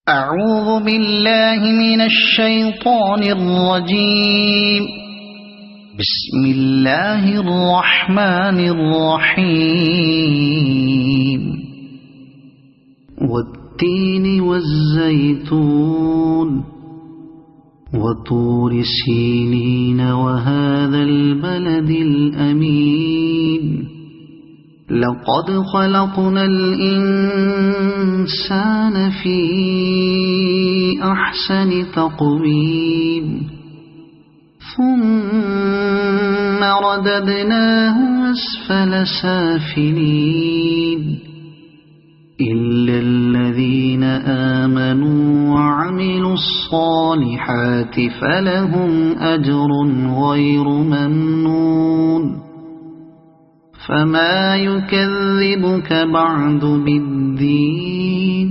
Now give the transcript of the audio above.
أعوذ بالله من الشيطان الرجيم. بسم الله الرحمن الرحيم. والتين والزيتون وطور سينين وهذا البلد الأمين. لقد خلقنا الإنسان في أحسن تقويم ثم رددناه أسفل سافلين إلا الذين آمنوا وعملوا الصالحات فلهم أجر غير ممنون. فما يكذبك بعد بالدين